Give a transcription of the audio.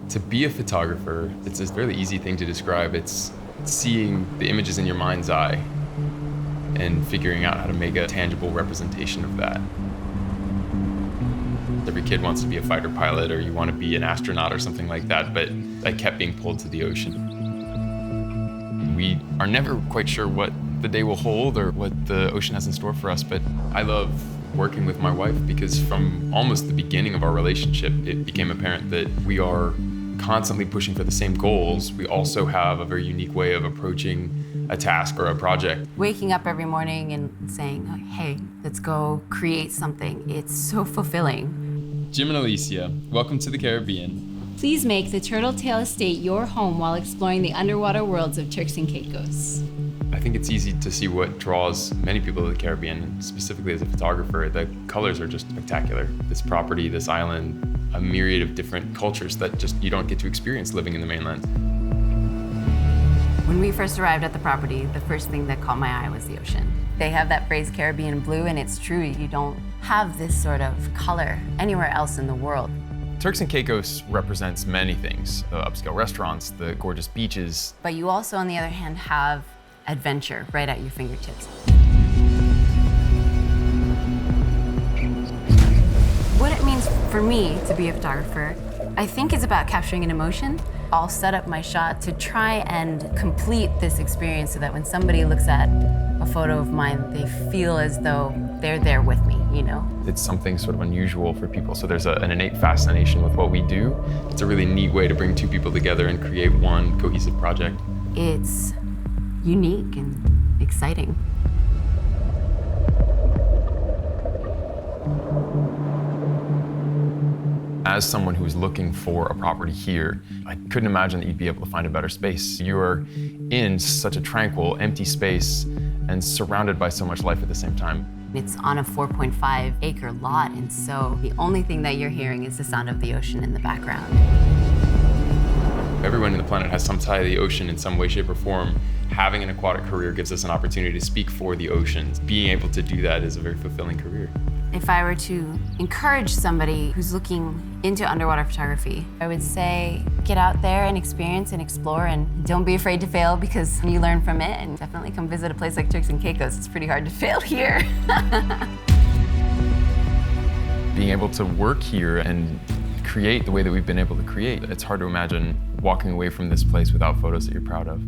To be a photographer, it's a fairly easy thing to describe. It's seeing the images in your mind's eye and figuring out how to make a tangible representation of that. Every kid wants to be a fighter pilot, or you want to be an astronaut or something like that, but I kept being pulled to the ocean. We are never quite sure what the day will hold or what the ocean has in store for us, but I love working with my wife because from almost the beginning of our relationship, it became apparent that we are constantly pushing for the same goals. We also have a very unique way of approaching a task or a project. Waking up every morning and saying, hey, let's go create something. It's so fulfilling. Jim and Alicia, welcome to the Caribbean. Please make the Turtle Tail Estate your home while exploring the underwater worlds of Turks and Caicos. I think it's easy to see what draws many people to the Caribbean, and specifically as a photographer. The colors are just spectacular. This property, this island, a myriad of different cultures that just you don't get to experience living in the mainland. When we first arrived at the property, the first thing that caught my eye was the ocean. They have that phrase Caribbean blue, and it's true. You don't have this sort of color anywhere else in the world. Turks and Caicos represents many things, the upscale restaurants, the gorgeous beaches. But you also, on the other hand, have adventure right at your fingertips. What it means for me to be a photographer, I think it's about capturing an emotion. I'll set up my shot to try and complete this experience so that when somebody looks at a photo of mine, they feel as though they're there with me, you know? It's something sort of unusual for people, so there's an innate fascination with what we do. It's a really neat way to bring two people together and create one cohesive project. It's unique and exciting. As someone who's looking for a property here, I couldn't imagine that you'd be able to find a better space. You're in such a tranquil, empty space and surrounded by so much life at the same time. It's on a 4.5 acre lot, and so the only thing that you're hearing is the sound of the ocean in the background. Everyone on the planet has some tie to the ocean in some way, shape, or form. Having an aquatic career gives us an opportunity to speak for the oceans. Being able to do that is a very fulfilling career. If I were to encourage somebody who's looking into underwater photography, I would say get out there and experience and explore, and don't be afraid to fail because you learn from it. And definitely come visit a place like Turks and Caicos. It's pretty hard to fail here. Being able to work here and create the way that we've been able to create, it's hard to imagine walking away from this place without photos that you're proud of.